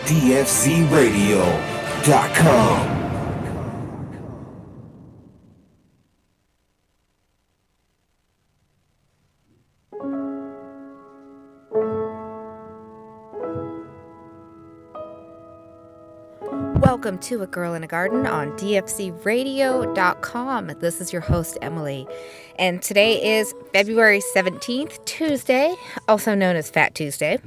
dfzradio.com. Welcome to A Girl in a Garden on dfzradio.com. This is your host, Emily. And today is February 17th, Tuesday, also known as Fat Tuesday.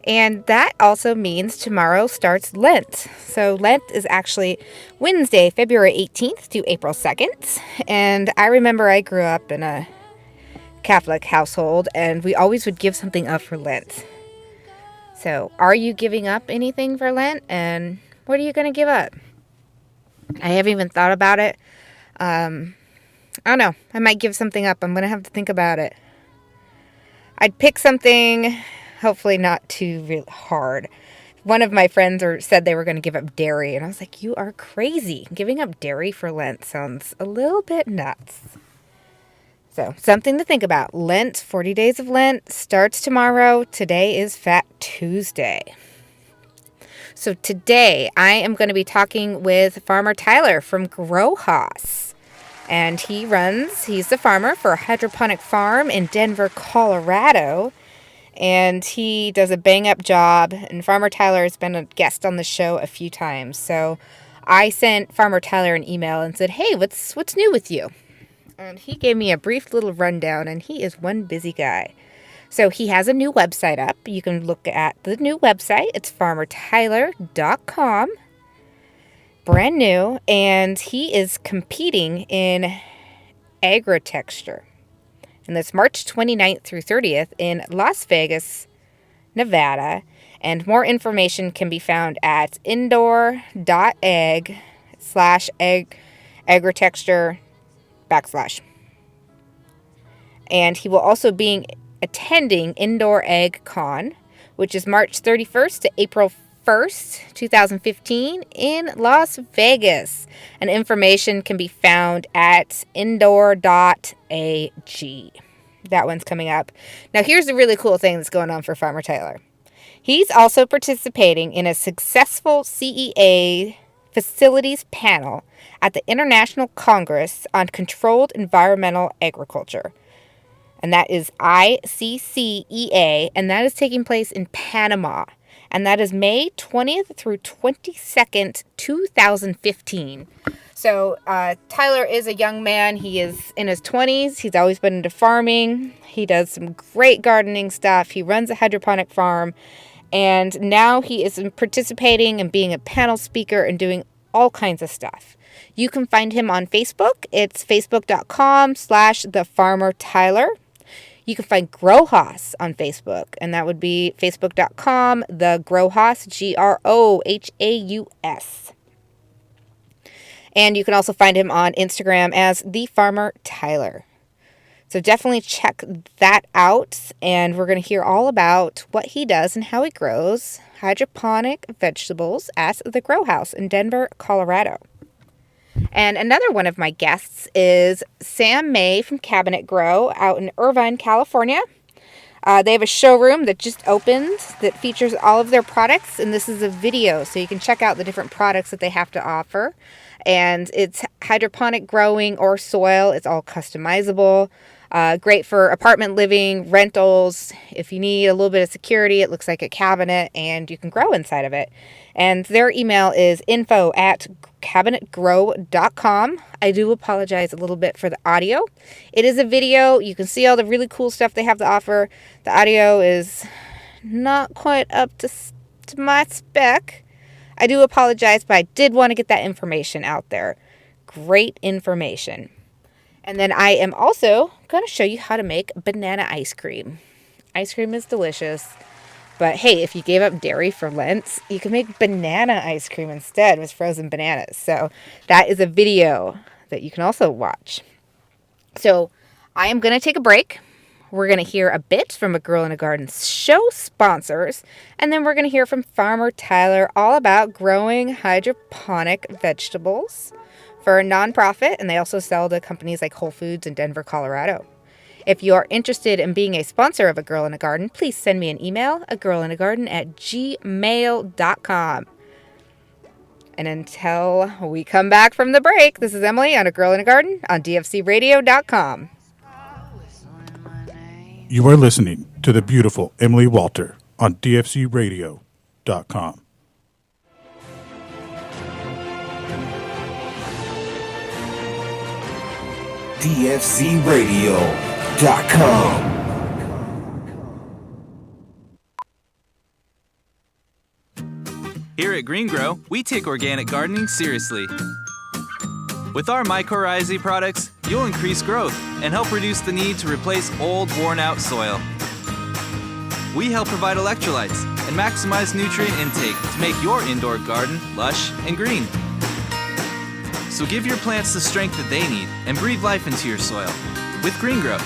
And that also means tomorrow starts Lent. So Lent is actually Wednesday, February 18th to April 2nd. And I remember I grew up in a Catholic household, and we always would give something up for Lent. So are you giving up anything for Lent? And what are you going to give up? I haven't even thought about it. I don't know. I might give something up. I'm going to have to think about it. I'd pick something, hopefully not too really hard. One of my friends said they were going to give up dairy, and I was like, you are crazy. Giving up dairy for Lent sounds a little bit nuts. So, something to think about. Lent, 40 days of Lent, starts tomorrow. Today is Fat Tuesday. So today I am going to be talking with Farmer Tyler from Growhaus. And he's the farmer for a hydroponic farm in Denver, Colorado. And he does a bang-up job. And Farmer Tyler has been a guest on the show a few times. So I sent Farmer Tyler an email and said, hey, what's new with you? And he gave me a brief little rundown, and he is one busy guy. So he has a new website up. You can look at the new website. It's farmertyler.com. Brand new. And he is competing in agritexture. And that's March 29th through 30th in Las Vegas, Nevada. And more information can be found at indoor.ag/agritexture/. And he will also be attending Indoor Egg Con, which is March 31st to April 1st, 2015 in Las Vegas. And information can be found at indoor.ag. That one's coming up. Now, here's the really cool thing that's going on for Farmer Tyler. He's also participating in a successful CEA facilities panel at the International Congress on Controlled Environmental Agriculture. And that is ICCEA, and that is taking place in Panama. And that is May 20th through 22nd, 2015. So Tyler is a young man. He is in his 20s. He's always been into farming. He does some great gardening stuff. He runs a hydroponic farm. And now he is participating and being a panel speaker and doing all kinds of stuff. You can find him on Facebook. It's facebook.com/thefarmertyler. You can find Growhaus on Facebook, and that would be facebook.com, the Growhaus, Grohaus. And you can also find him on Instagram as the Farmer Tyler. So definitely check that out, and we're going to hear all about what he does and how he grows hydroponic vegetables at the Growhaus in Denver, Colorado. And another one of my guests is Sam May from Cabinet Grow out in Irvine, California. They have a showroom that just opened that features all of their products, and this is a video, so you can check out the different products that they have to offer. And it's hydroponic growing or soil. It's all customizable. Great for apartment living, rentals. If you need a little bit of security, it looks like a cabinet, and you can grow inside of it. And their email is info@cabinetgrow.com. I do apologize a little bit for the audio. It is a video. You can see all the really cool stuff they have to offer. The audio is not quite up to my spec. I do apologize, but I did want to get that information out there. Great information. And then I am also going to show you how to make banana ice cream. Ice cream is delicious. But hey, if you gave up dairy for Lent, you can make banana ice cream instead with frozen bananas. So that is a video that you can also watch. So I am going to take a break. We're going to hear a bit from A Girl in a Garden show sponsors. And then we're going to hear from Farmer Tyler all about growing hydroponic vegetables for a nonprofit. And they also sell to companies like Whole Foods in Denver, Colorado. If you are interested in being a sponsor of A Girl in a Garden, please send me an email, agirlinagarden@gmail.com. And until we come back from the break, this is Emily on A Girl in a Garden on dfcradio.com. You are listening to the beautiful Emily Walter on dfcradio.com. dfcradio.com. Here at Green Grow, we take organic gardening seriously. With our mycorrhizae products, you'll increase growth and help reduce the need to replace old, worn-out soil. We help provide electrolytes and maximize nutrient intake to make your indoor garden lush and green. So give your plants the strength that they need and breathe life into your soil with Green Grow.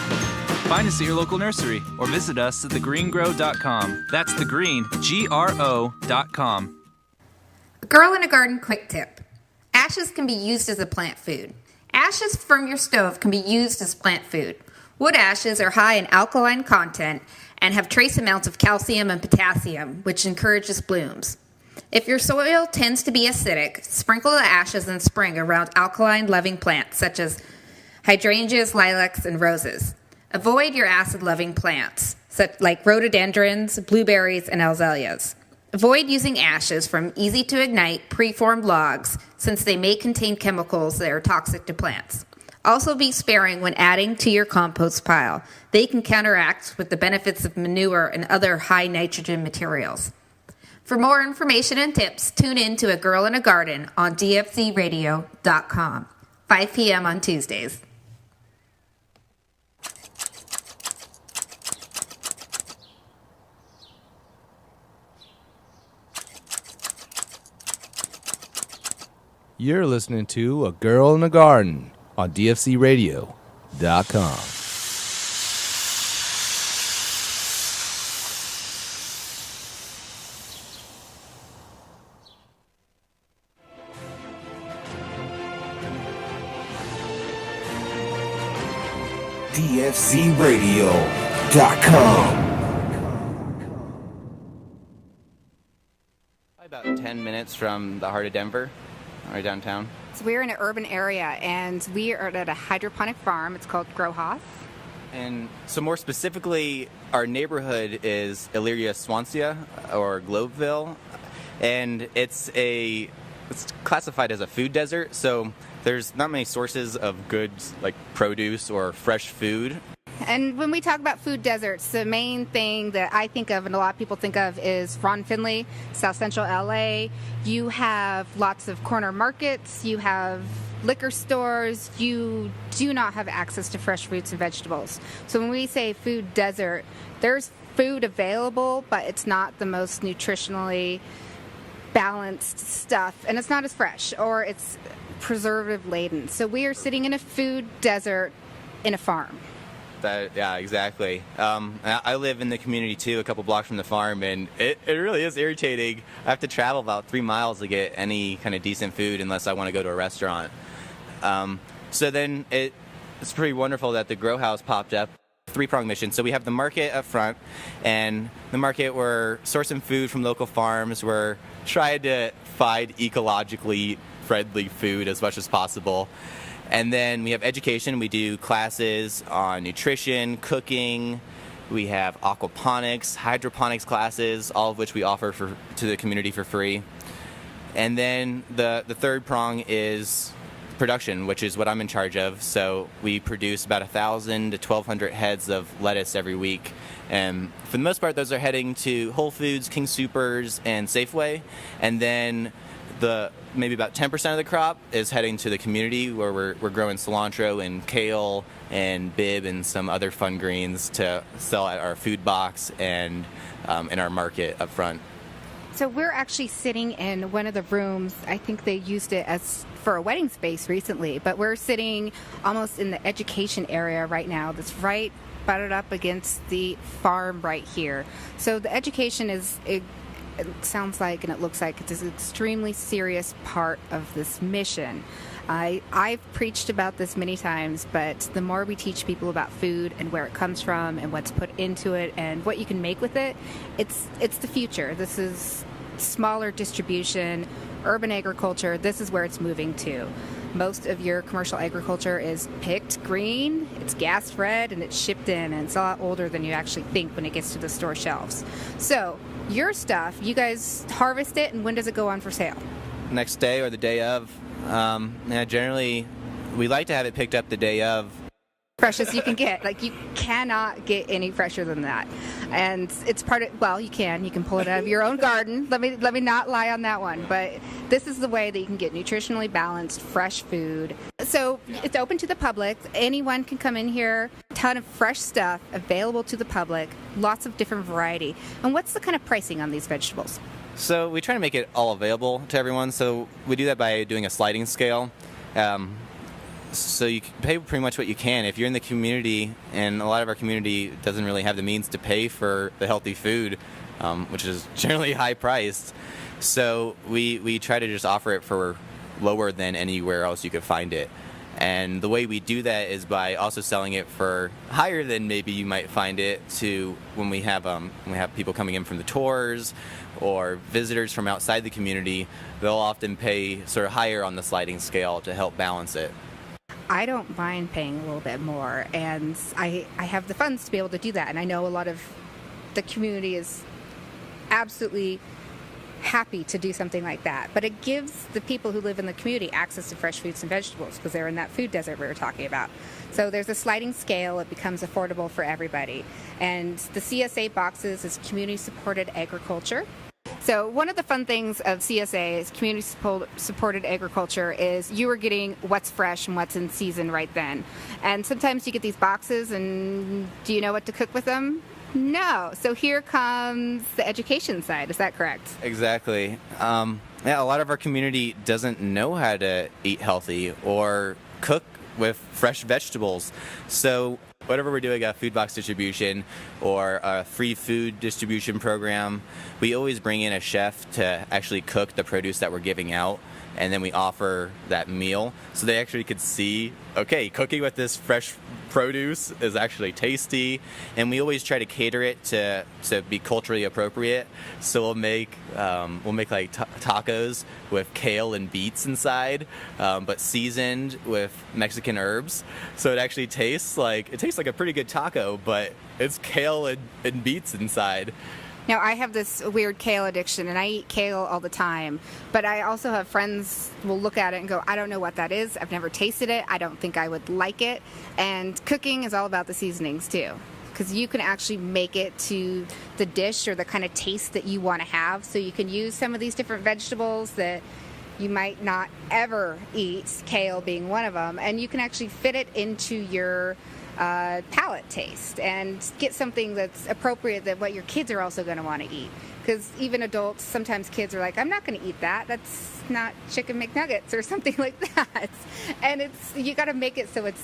Find us at your local nursery or visit us at thegreengrow.com. That's thegreen, GRO.com. A Girl in a Garden quick tip. Ashes can be used as a plant food. Ashes from your stove can be used as plant food. Wood ashes are high in alkaline content and have trace amounts of calcium and potassium, which encourages blooms. If your soil tends to be acidic, sprinkle the ashes in spring around alkaline-loving plants such as hydrangeas, lilacs, and roses. Avoid your acid-loving plants, such like rhododendrons, blueberries, and azaleas. Avoid using ashes from easy-to-ignite, preformed logs, since they may contain chemicals that are toxic to plants. Also be sparing when adding to your compost pile. They can counteract with the benefits of manure and other high-nitrogen materials. For more information and tips, tune in to A Girl in a Garden on dfcradio.com, 5 p.m. on Tuesdays. You're listening to A Girl in a Garden on dfcradio.com. dfcradio.com. About 10 minutes from the heart of Denver, right downtown. So we're in an urban area, and we are at a hydroponic farm. It's called Growhaus. And so more specifically, our neighborhood is Elyria Swansea, or Globeville, and it's classified as a food desert, so there's not many sources of goods like produce or fresh food. And when we talk about food deserts, the main thing that I think of and a lot of people think of is Ron Finley, South Central LA. You have lots of corner markets, you have liquor stores, you do not have access to fresh fruits and vegetables. So when we say food desert, there's food available, but it's not the most nutritionally balanced stuff, and it's not as fresh, or it's preservative laden. So we are sitting in a food desert in a farm. Yeah, exactly. I live in the community too, a couple blocks from the farm, and it really is irritating. I have to travel about 3 miles to get any kind of decent food unless I want to go to a restaurant. So then it's pretty wonderful that the Growhaus popped up. 3-pronged mission. So we have the market up front, and the market we're sourcing food from local farms. We're trying to find ecologically friendly food as much as possible. And then we have education. We do classes on nutrition, cooking. We have aquaponics, hydroponics classes, all of which we offer to the community for free. And then the third prong is production, which is what I'm in charge of. So we produce about 1,000 to 1,200 heads of lettuce every week. And for the most part, those are heading to Whole Foods, King Soopers, and Safeway. And then maybe about 10% of the crop is heading to the community, where we're growing cilantro and kale and bib and some other fun greens to sell at our food box and in our market up front. So we're actually sitting in one of the rooms. I think they used it as for a wedding space recently, but we're sitting almost in the education area right now. That's right butted up against the farm right here. So the education is it sounds like and it looks like it's an extremely serious part of this mission. I've preached about this many times, but the more we teach people about food and where it comes from and what's put into it and what you can make with it, it's the future. This is smaller distribution, urban agriculture. This is where it's moving to. Most of your commercial agriculture is picked green, it's gas fed, and it's shipped in, and it's a lot older than you actually think when it gets to the store shelves. So your stuff, you guys harvest it, and when does it go on for sale? Next day or the day of. Generally, we like to have it picked up the day of. Fresh as you can get. Like, you cannot get any fresher than that. And it's part of, well, you can pull it out of your own garden. Let me not lie on that one. But this is the way that you can get nutritionally balanced, fresh food. So it's open to the public. Anyone can come in here. Ton of fresh stuff available to the public. Lots of different variety. And what's the kind of pricing on these vegetables? So we try to make it all available to everyone. So we do that by doing a sliding scale. So you can pay pretty much what you can. If you're in the community, and a lot of our community doesn't really have the means to pay for the healthy food, which is generally high priced, so we try to just offer it for lower than anywhere else you could find it. And the way we do that is by also selling it for higher than maybe you might find it to when we have people coming in from the tours or visitors from outside the community. They'll often pay sort of higher on the sliding scale to help balance it. I don't mind paying a little bit more, and I have the funds to be able to do that. And I know a lot of the community is absolutely happy to do something like that. But it gives the people who live in the community access to fresh fruits and vegetables because they're in that food desert we were talking about. So there's a sliding scale. It becomes affordable for everybody. And the CSA boxes is community-supported agriculture. So one of the fun things of CSA is community-supported agriculture is you are getting what's fresh and what's in season right then. And sometimes you get these boxes, and do you know what to cook with them? No. So here comes the education side. Is that correct? Exactly. A lot of our community doesn't know how to eat healthy or cook with fresh vegetables. So whenever we're doing a food box distribution or a free food distribution program, we always bring in a chef to actually cook the produce that we're giving out, and then we offer that meal so they actually could see, okay, cooking with this fresh produce is actually tasty. And we always try to cater it to be culturally appropriate. So we'll make like tacos with kale and beets inside, but seasoned with Mexican herbs. So it actually tastes like a pretty good taco, but it's kale and beets inside. Now, I have this weird kale addiction, and I eat kale all the time, but I also have friends who will look at it and go, I don't know what that is. I've never tasted it. I don't think I would like it. And cooking is all about the seasonings, too, because you can actually make it to the dish or the kind of taste that you want to have. So you can use some of these different vegetables that you might not ever eat, kale being one of them, and you can actually fit it into your palate taste and get something that's appropriate that what your kids are also going to want to eat. Because even adults, sometimes kids are like, I'm not going to eat that. That's not chicken McNuggets or something like that. And you got to make it so it's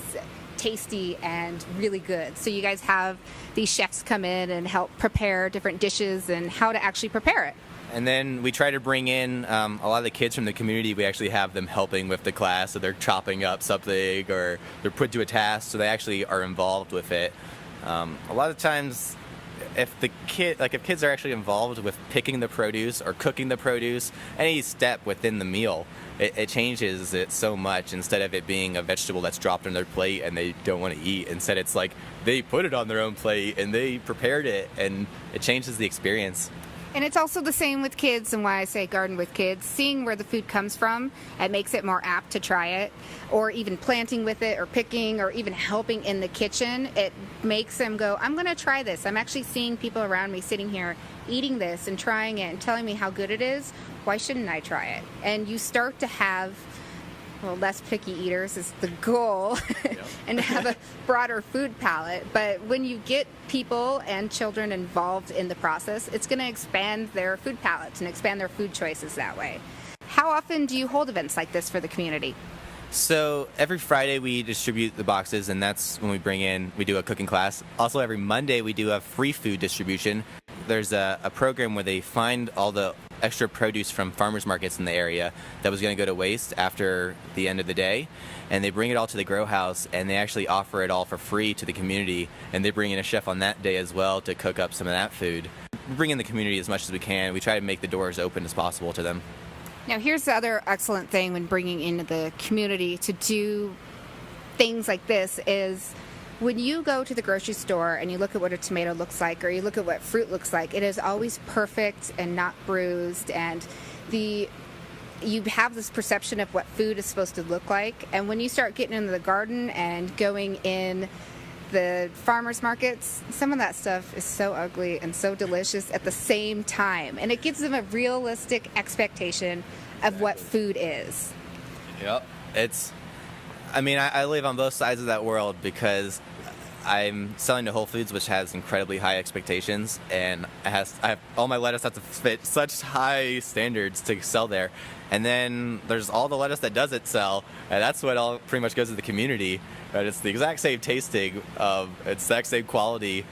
tasty and really good. So you guys have these chefs come in and help prepare different dishes and how to actually prepare it. And then we try to bring in a lot of the kids from the community. We actually have them helping with the class, so they're chopping up something or they're put to a task, so they actually are involved with it. A lot of times, if kids are actually involved with picking the produce or cooking the produce, any step within the meal, it changes it so much. Instead of it being a vegetable that's dropped on their plate and they don't want to eat, instead it's like they put it on their own plate and they prepared it, and it changes the experience. And it's also the same with kids, and why I say garden with kids. Seeing where the food comes from, it makes it more apt to try it, or even planting with it, or picking, or even helping in the kitchen. It makes them go, I'm going to try this. I'm actually seeing people around me sitting here eating this and trying it and telling me how good it is. Why shouldn't I try it? And you start to have less picky eaters is the goal, and have a broader food palette. But when you get people and children involved in the process, it's going to expand their food palettes and expand their food choices that way. How often do you hold events like this for the community? So every Friday we distribute the boxes, and that's when we do a cooking class. Also every Monday we do a free food distribution. There's a program where they find all the extra produce from farmers markets in the area that was going to go to waste after the end of the day, and they bring it all to the Growhaus, and they actually offer it all for free to the community, and they bring in a chef on that day as well to cook up some of that food. We bring in the community as much as we can. We try to make the doors open as possible to them. Now, here's the other excellent thing when bringing in the community to do things like this is when you go to the grocery store and you look at what a tomato looks like or you look at what fruit looks like, it is always perfect and not bruised, and you have this perception of what food is supposed to look like. And when you start getting into the garden and going in the farmers markets, some of that stuff is so ugly and so delicious at the same time, and it gives them a realistic expectation of what food is. Yep. I live on both sides of that world because I'm selling to Whole Foods, which has incredibly high expectations, and all my lettuce has to fit such high standards to sell there. And then there's all the lettuce that doesn't sell, and that's what all pretty much goes to the community. But it's the exact same tasting, it's the exact same quality.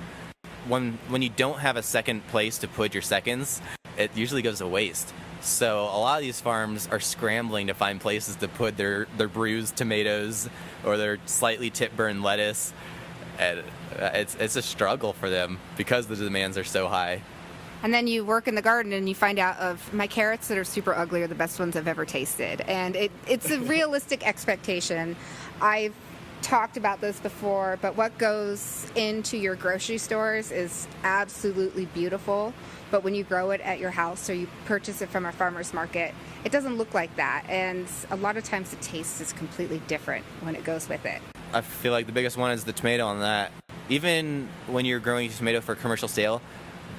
When you don't have a second place to put your seconds, it usually goes to waste. So a lot of these farms are scrambling to find places to put their bruised tomatoes or their slightly tip-burned lettuce. And it's a struggle for them because the demands are so high. And then you work in the garden and you find out of my carrots that are super ugly are the best ones I've ever tasted. And it's a realistic expectation. I've talked about this before, but what goes into your grocery stores is absolutely beautiful. But when you grow it at your house or you purchase it from a farmer's market, it doesn't look like that. And a lot of times the taste is completely different when it goes with it. I feel like the biggest one is the tomato on that. Even when you're growing a tomato for commercial sale,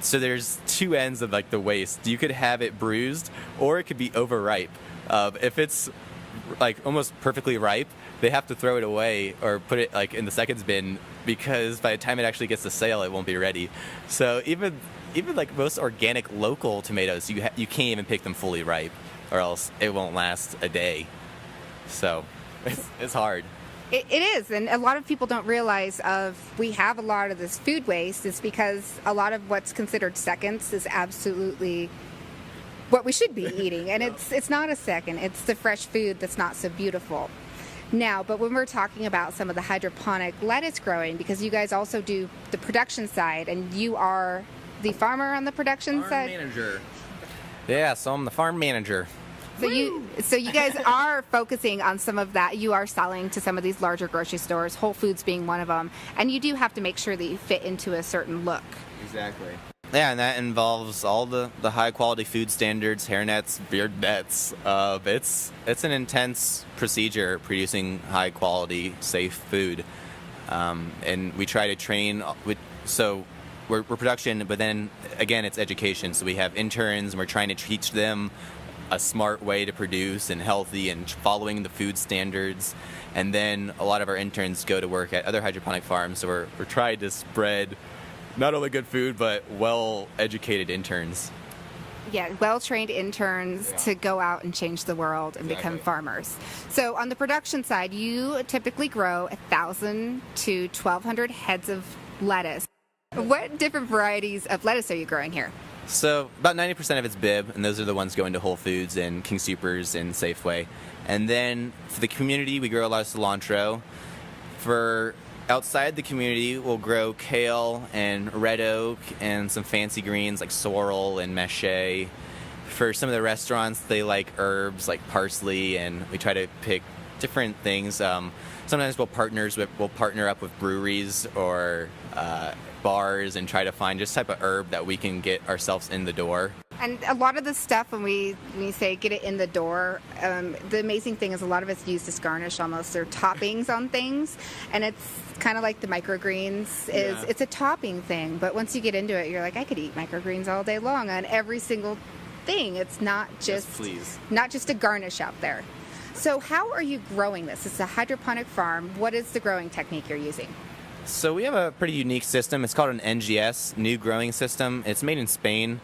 so there's two ends of like the waste. You could have it bruised or it could be overripe. If it's like almost perfectly ripe, they have to throw it away or put it like in the seconds bin because by the time it actually gets to sale, it won't be ready. So even like most organic local tomatoes, you can't even pick them fully ripe or else it won't last a day. So it's hard. It is, and a lot of people don't realize we have a lot of this food waste is because a lot of what's considered seconds is absolutely what we should be eating, and it's not a second. It's the fresh food that's not so beautiful. Now, but when we're talking about some of the hydroponic lettuce growing, because you guys also do the production side, and you are the farmer on the production side? Farm manager. Yeah, so I'm the farm manager. So you guys are focusing on some of that. You are selling to some of these larger grocery stores, Whole Foods being one of them, and you do have to make sure that you fit into a certain look. Exactly. Yeah, and that involves all the high quality food standards, hairnets, beard nets. It's an intense procedure producing high quality, safe food, and we try to train we're production, but then again it's education. So we have interns, and we're trying to teach them a smart way to produce and healthy and following the food standards. And then a lot of our interns go to work at other hydroponic farms, so we're trying to spread not only good food but well-educated interns. Yeah, well-trained interns to go out and change the world and become farmers. So on the production side, you typically grow 1,000 to 1,200 heads of lettuce. What different varieties of lettuce are you growing here? So about 90% of it's Bib, and those are the ones going to Whole Foods and King Soopers and Safeway. And then for the community, we grow a lot of cilantro. For outside the community, we'll grow kale and red oak and some fancy greens like sorrel and mache. For some of the restaurants, they like herbs like parsley, and we try to pick different things. Sometimes we'll partner up with breweries or bars and try to find just type of herb that we can get ourselves in the door. And a lot of the stuff, when we say get it in the door, the amazing thing is a lot of it's used as garnish almost. They're toppings on things, and it's kind of like the microgreens. It's a topping thing, but once you get into it, you're like, I could eat microgreens all day long on every single thing. It's not just a garnish out there. So how are you growing this? It's a hydroponic farm. What is the growing technique you're using? So we have a pretty unique system. It's called an NGS, New Growing System. It's made in Spain.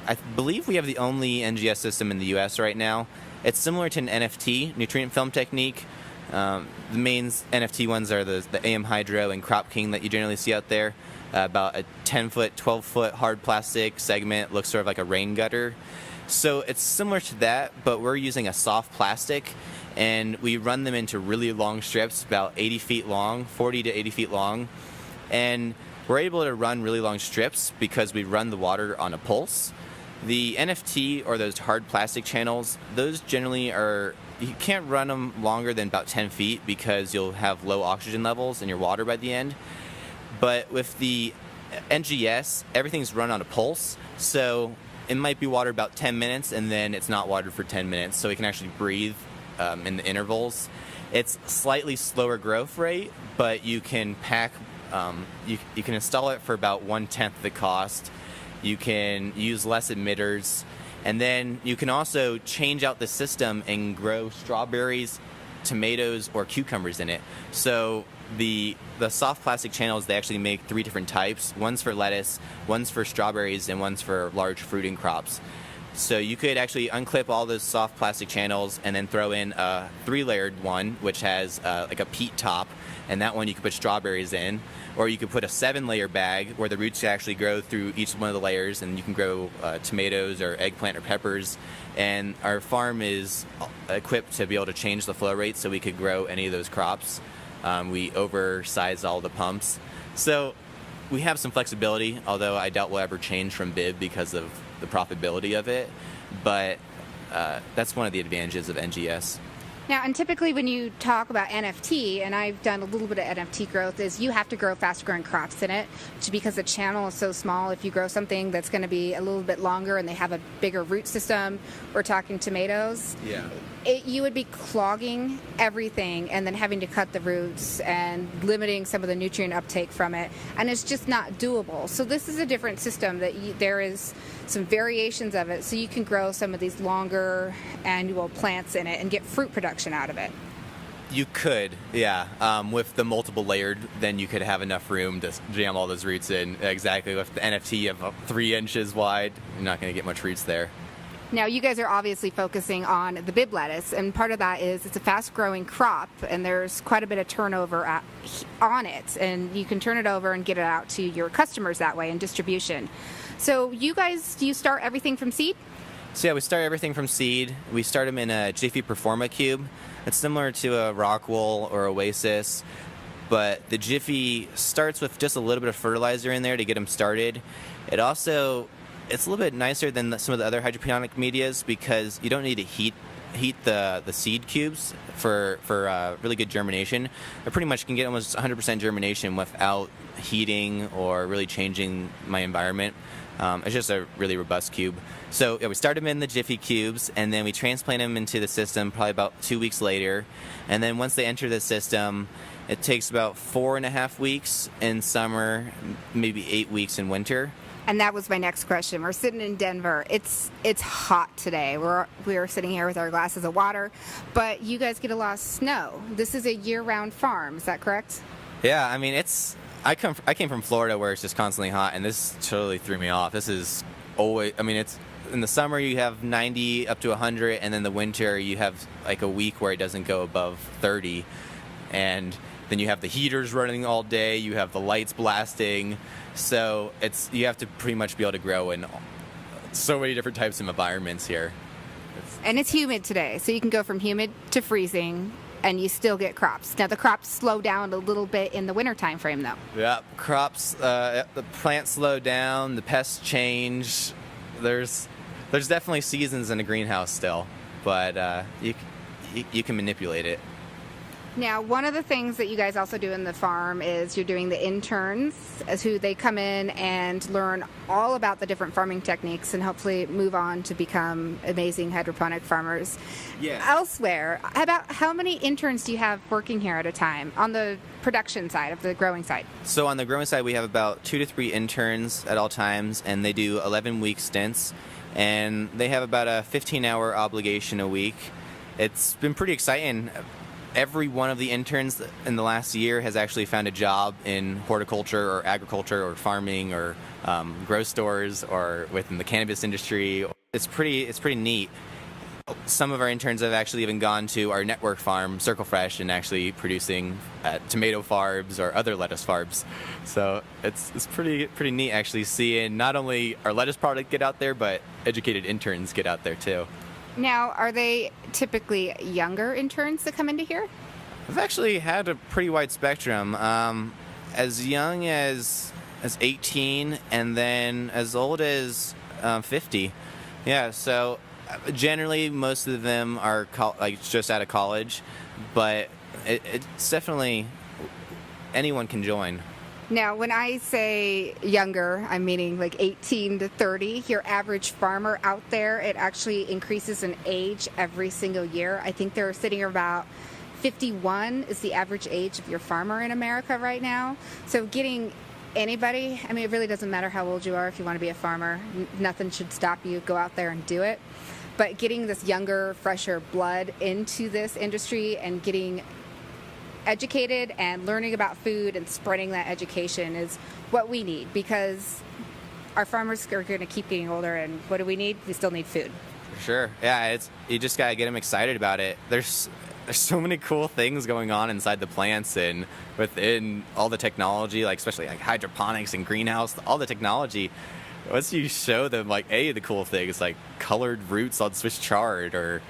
I believe we have the only NGS system in the U.S. right now. It's similar to an NFT, nutrient film technique. The main NFT ones are the AM Hydro and Crop King that you generally see out there. about a 10-foot, 12-foot hard plastic segment, looks sort of like a rain gutter. So it's similar to that, but we're using a soft plastic, and we run them into really long strips, about 80 feet long, 40 to 80 feet long. And we're able to run really long strips because we run the water on a pulse. The NFT, or those hard plastic channels, those generally are, you can't run them longer than about 10 feet because you'll have low oxygen levels in your water by the end. But with the NGS, everything's run on a pulse, so it might be watered about 10 minutes and then it's not watered for 10 minutes, so we can actually breathe in the intervals. It's slightly slower growth rate, but you can pack, you can install it for about 1/10 the cost. You can use less emitters, and then you can also change out the system and grow strawberries, tomatoes, or cucumbers in it. So the soft plastic channels, they actually make 3 different types. One's for lettuce, one's for strawberries, and one's for large fruiting crops. So you could actually unclip all those soft plastic channels and then throw in a 3-layered one, which has like a peat top, and that one you could put strawberries in. Or you could put a 7-layer bag where the roots actually grow through each one of the layers, and you can grow tomatoes or eggplant or peppers. And our farm is equipped to be able to change the flow rate so we could grow any of those crops. We oversized all the pumps. So we have some flexibility, although I doubt we'll ever change from bib because of the profitability of it. But that's one of the advantages of NGS. Now, and typically when you talk about NFT, and I've done a little bit of NFT growth, is you have to grow fast-growing crops in it because the channel is so small. If you grow something that's going to be a little bit longer and they have a bigger root system, we're talking tomatoes, Yeah. You would be clogging everything and then having to cut the roots and limiting some of the nutrient uptake from it, and it's just not doable. So this is a different system that there is some variations of it, so you can grow some of these longer annual plants in it and get fruit production out of it. You could, yeah. With the multiple layered, then you could have enough room to jam all those roots in. Exactly. With the NFT of 3 inches wide, you're not going to get much roots there. Now, you guys are obviously focusing on the bib lettuce, and part of that is it's a fast-growing crop, and there's quite a bit of turnover on it, and you can turn it over and get it out to your customers that way in distribution. So you guys, do you start everything from seed? So yeah, we start everything from seed. We start them in a Jiffy Performa cube. It's similar to a Rockwool or Oasis, but the Jiffy starts with just a little bit of fertilizer in there to get them started. It's a little bit nicer than some of the other hydroponic medias because you don't need to heat the seed cubes for really good germination. I pretty much can get almost 100% germination without heating or really changing my environment. It's just a really robust cube. So yeah, we start them in the Jiffy cubes, and then we transplant them into the system probably about 2 weeks later. And then once they enter the system, it takes about 4.5 weeks in summer, maybe 8 weeks in winter. And that was my next question. We're sitting in Denver. It's hot today. We're sitting here with our glasses of water, but you guys get a lot of snow. This is a year-round farm. Is that correct? Yeah, I mean I came from Florida where it's just constantly hot, and this totally threw me off. This is always, I mean, it's in the summer you have 90 up to 100, and then the winter you have like a week where it doesn't go above 30, and then you have the heaters running all day. You have the lights blasting. So you have to pretty much be able to grow in so many different types of environments here. And it's humid today, so you can go from humid to freezing, and you still get crops. Now, the crops slow down a little bit in the winter time frame, though. Yeah, crops, the plants slow down, the pests change. There's definitely seasons in a greenhouse still, but you can manipulate it. Now, one of the things that you guys also do in the farm is you're doing the interns, as who they come in and learn all about the different farming techniques and hopefully move on to become amazing hydroponic farmers. Yeah. Elsewhere, about how many interns do you have working here at a time on the production side of the growing side? So on the growing side, we have about 2 to 3 interns at all times, and they do 11-week stints, and they have about a 15-hour obligation a week. It's been pretty exciting. Every one of the interns in the last year has actually found a job in horticulture or agriculture or farming or grow stores or within the cannabis industry. It's pretty neat. some of our interns have actually even gone to our network farm, Circle Fresh, and actually producing tomato farbs or other lettuce farbs. So it's pretty neat actually seeing not only our lettuce product get out there, but educated interns get out there too. Now, are they typically younger interns that come into here? I've actually had a pretty wide spectrum, as young as 18, and then as old as 50. Yeah, so generally most of them are just out of college, but it's definitely anyone can join. Now, when I say younger, I'm meaning like 18 to 30. Your average farmer out there, it actually increases in age every single year. I think they're sitting about 51 is the average age of your farmer in America right now. So getting anybody, I mean, it really doesn't matter how old you are if you want to be a farmer. Nothing should stop you. Go out there and do it. But getting this younger, fresher blood into this industry and getting educated and learning about food and spreading that education is what we need, because our farmers are going to keep getting older, and what do we need? We still need food. For sure. Yeah, you just got to get them excited about it. There's so many cool things going on inside the plants and within all the technology, like especially like hydroponics and greenhouse, all the technology. Once you show them like the cool things like colored roots on Swiss chard, or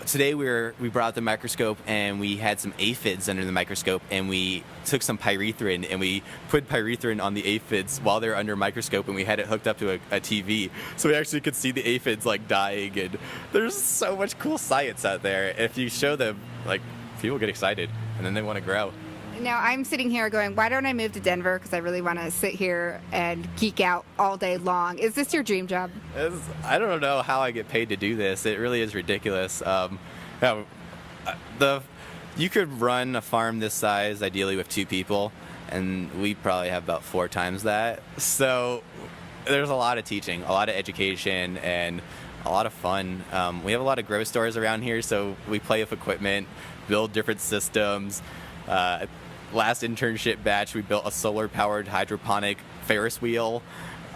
today we brought out the microscope and we had some aphids under the microscope, and we took some pyrethrin and we put pyrethrin on the aphids while they're under a microscope, and we had it hooked up to a TV, so we actually could see the aphids like dying. And there's so much cool science out there. If you show them, like, people get excited and then they want to grow. Now, I'm sitting here going, why don't I move to Denver? Because I really want to sit here and geek out all day long. Is this your dream job? I don't know how I get paid to do this. It really is ridiculous. You could run a farm this size, ideally with 2 people, and we probably have about 4 times that. So there's a lot of teaching, a lot of education, and a lot of fun. We have a lot of grow stores around here, so we play with equipment, build different systems. Last internship batch, we built a solar-powered hydroponic Ferris wheel.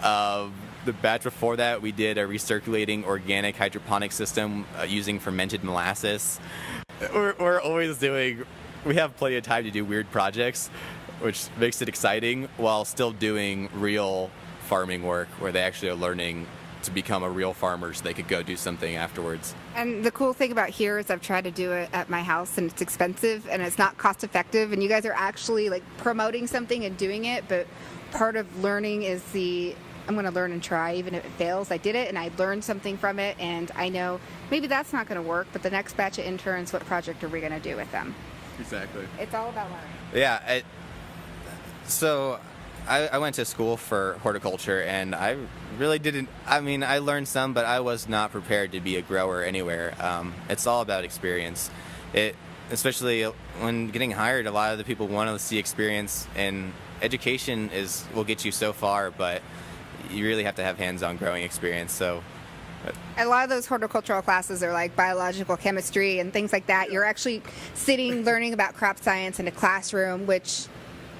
The batch before that, we did a recirculating organic hydroponic system using fermented molasses. We're always we have plenty of time to do weird projects, which makes it exciting, while still doing real farming work where they actually are learning to become a real farmer so they could go do something afterwards. And the cool thing about here is I've tried to do it at my house, and it's expensive and it's not cost effective, and you guys are actually like promoting something and doing it, but part of learning is I'm going to learn and try, even if it fails. I did it and I learned something from it, and I know maybe that's not going to work, but the next batch of interns, what project are we going to do with them? Exactly. It's all about learning. Yeah. I went to school for horticulture, and I really didn't. I mean, I learned some, but I was not prepared to be a grower anywhere. It's all about experience. Especially when getting hired, a lot of the people want to see experience, and education will get you so far, but you really have to have hands-on growing experience. So a lot of those horticultural classes are like biological chemistry and things like that. You're actually sitting learning about crop science in a classroom, which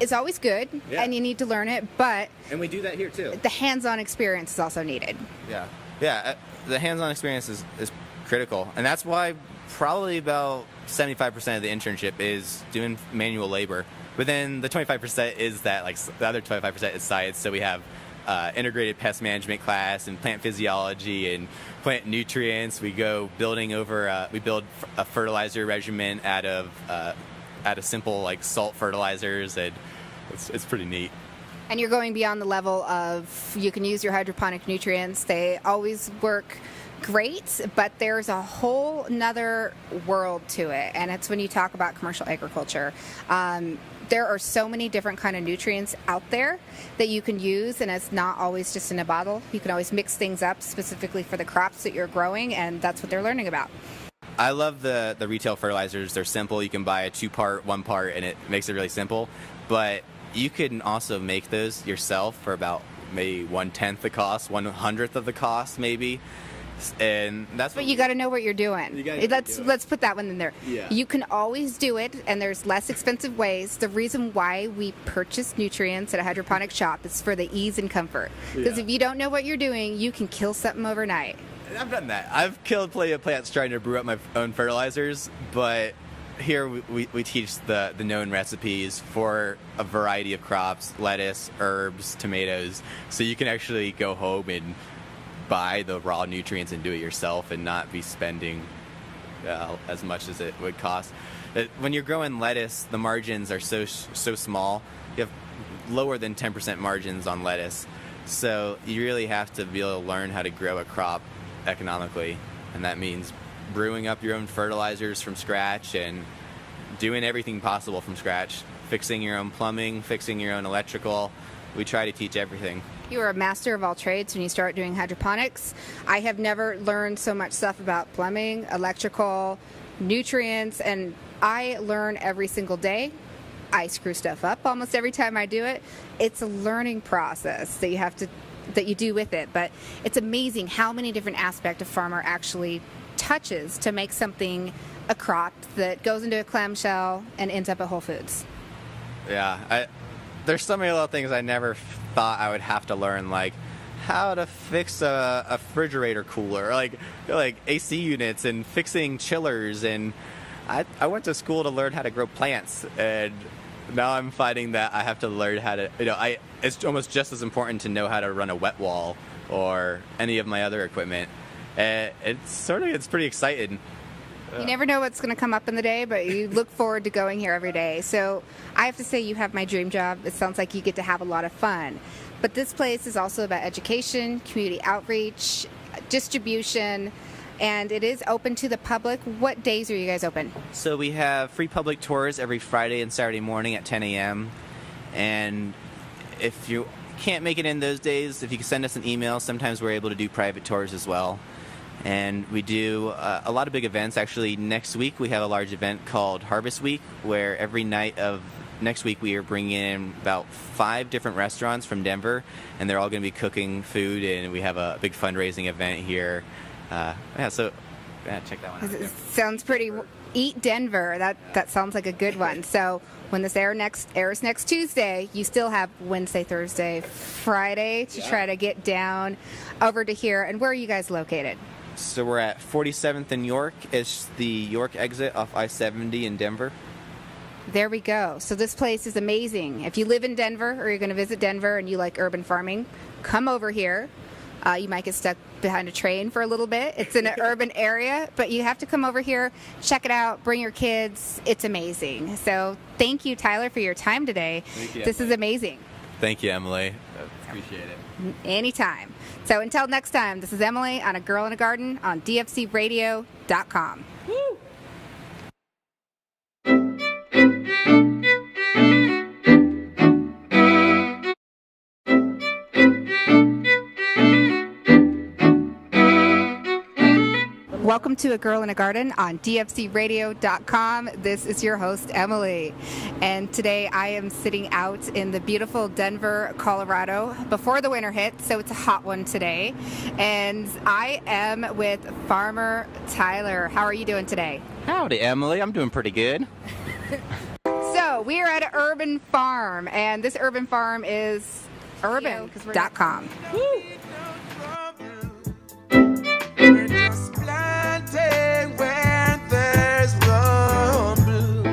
is always good, and you need to learn it, but and we do that here too. The hands-on experience is also needed. Yeah. The hands-on experience is critical, and that's why probably about 75% of the internship is doing manual labor. But then the 25% is that, like, the other 25% is science. So we have integrated pest management class and plant physiology and plant nutrients. We go we build a fertilizer regimen out of simple like salt fertilizers, and it's pretty neat. And you're going beyond the level of you can use your hydroponic nutrients. They always work great, but there's a whole nother world to it, and it's when you talk about commercial agriculture. There are so many different kind of nutrients out there that you can use, and it's not always just in a bottle. You can always mix things up specifically for the crops that you're growing, and that's what they're learning about. I love the retail fertilizers. They're simple. You can buy a 2-part, 1-part, and it makes it really simple. But you can also make those yourself for about maybe 1/10 the cost, 1/100th of the cost, maybe. And that's. But you got to know what you're doing. Let's put that one in there. Yeah. You can always do it, and there's less expensive ways. The reason why we purchase nutrients at a hydroponic shop is for the ease and comfort. Because if you don't know what you're doing, you can kill something overnight. I've done that. I've killed plenty of plants trying to brew up my own fertilizers, but here we teach the known recipes for a variety of crops, lettuce, herbs, tomatoes, so you can actually go home and buy the raw nutrients and do it yourself and not be spending as much as it would cost. When you're growing lettuce, the margins are so small. You have lower than 10% margins on lettuce. So you really have to be able to learn how to grow a crop economically. And that means brewing up your own fertilizers from scratch and doing everything possible from scratch. Fixing your own plumbing, fixing your own electrical. We try to teach everything. You are a master of all trades when you start doing hydroponics. I have never learned so much stuff about plumbing, electrical, nutrients, and I learn every single day. I screw stuff up almost every time I do it. It's a learning process that you do with it, but it's amazing how many different aspects a farmer actually touches to make something a crop that goes into a clamshell and ends up at Whole Foods. Yeah, there's so many little things I never thought I would have to learn, like how to fix a refrigerator cooler, like AC units and fixing chillers. And I went to school to learn how to grow plants, and now I'm finding that I have to learn how to, it's almost just as important to know how to run a wet wall or any of my other equipment. It's pretty exciting. You never know what's going to come up in the day, but you look forward to going here every day. So I have to say you have my dream job. It sounds like you get to have a lot of fun. But this place is also about education, community outreach, distribution, and it is open to the public. What days are you guys open? So we have free public tours every Friday and Saturday morning at 10 a.m. And if you can't make it in those days, if you can send us an email, sometimes we're able to do private tours as well. And we do a lot of big events. Actually, next week we have a large event called Harvest Week, where every night of next week we are bringing in about 5 different restaurants from Denver, and they're all going to be cooking food, and we have a big fundraising event here. So check that one out. It sounds pretty. Eat Denver. That sounds like a good one. So when this airs next Tuesday, you still have Wednesday, Thursday, Friday to try to get down over to here. And where are you guys located? So we're at 47th and York. It's the York exit off I-70 in Denver. There we go. So this place is amazing. If you live in Denver or you're going to visit Denver and you like urban farming, come over here. You might get stuck behind a train for a little bit. It's in an urban area, but you have to come over here, check it out, bring your kids. It's amazing. So thank you, Tyler, for your time today. Thank you, this is amazing. Thank you, Emily. I appreciate it. Anytime. So until next time, this is Emily on A Girl in a Garden on dfcradio.com. Woo! Welcome to A Girl in a Garden on dfcradio.com. This is your host, Emily. And today I am sitting out in the beautiful Denver, Colorado before the winter hits, so it's a hot one today. And I am with Farmer Tyler. How are you doing today? Howdy, Emily. I'm doing pretty good. So we are at an urban farm, and this urban farm is urban.com. Woo! Where there's rumble,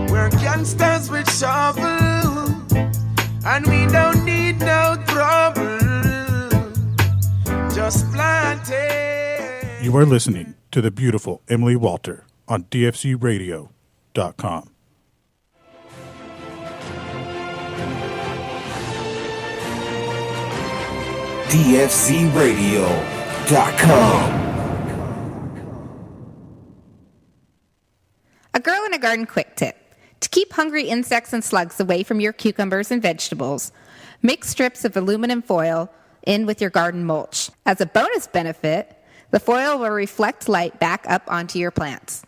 we're gangsters with shovel, and we don't need no trouble. Just planting. You are listening to the beautiful Emily Walter on dfcradio.com. dfcradio.com. A Girl in a Garden quick tip. To keep hungry insects and slugs away from your cucumbers and vegetables, mix strips of aluminum foil in with your garden mulch. As a bonus benefit, the foil will reflect light back up onto your plants.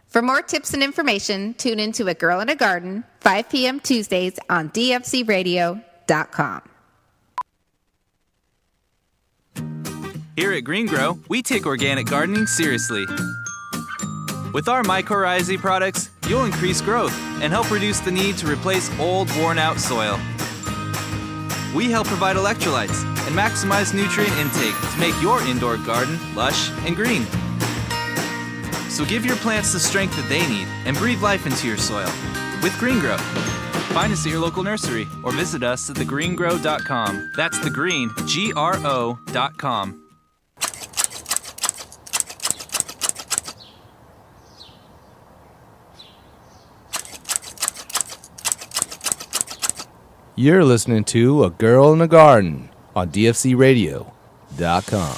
For more tips and information, tune in to A Girl in a Garden, 5 p.m. Tuesdays on dfcradio.com. Here at Green Grow, we take organic gardening seriously. With our mycorrhizae products, you'll increase growth and help reduce the need to replace old, worn-out soil. We help provide electrolytes and maximize nutrient intake to make your indoor garden lush and green. So give your plants the strength that they need and breathe life into your soil with GreenGrow. Find us at your local nursery or visit us at thegreengrow.com. That's the green, GRO.com. You're listening to A Girl in the Garden on DFCRadio.com.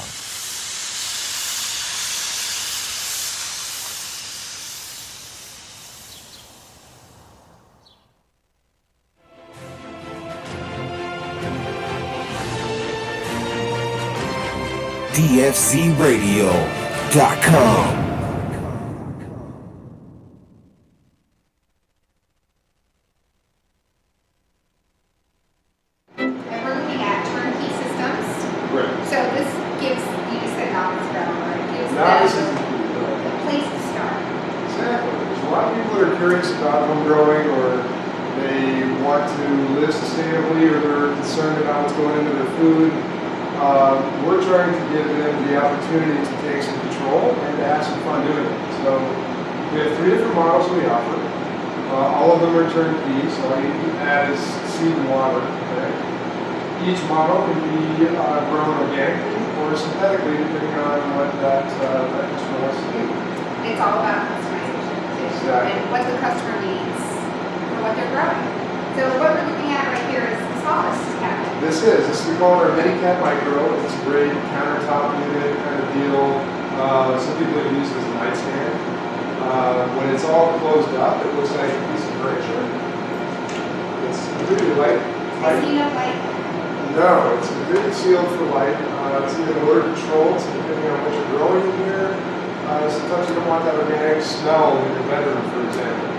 DFCRadio.com. And we're looking at turnkey systems. Right. So this gives, you just said novice grower, it gives Novice them is a place to start. exactly. There's a lot of people that are curious about home growing, or they want to live sustainably, or they're concerned about what's going into their food. We're trying to give them the opportunity to take some control and to have some fun doing it. So we have 3 different models we offer. All of them are turnkey, so all you can add is seed and water. Okay? Each model can be grown organically or synthetically, depending on what that customer wants to do. It's all about customization Exactly. and what the customer needs for what they're growing. So what we're looking at right here is the sawdust cabinet. This we call it our Mini-Cat Micro. It's a great countertop unit kind of deal. Some people have used it as a nightstand. When it's all closed up, it looks like a piece of furniture. It's completely light. Does he know like No, it's completely sealed for light. It's even odor controlled, so depending on what you're growing in here. Sometimes you don't want that organic smell in your bedroom, for example.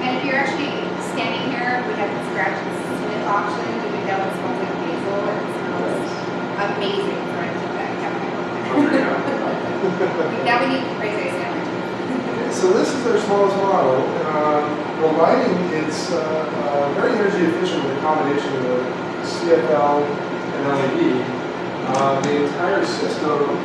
And if you're actually standing here, we have the scratch and sniff option, even though it smells like basil, it smells amazing for it to that cabinet. Now we need the crazy sandwich. So this is our smallest model. The lighting is very energy efficient with a combination of CFL and LED. The entire system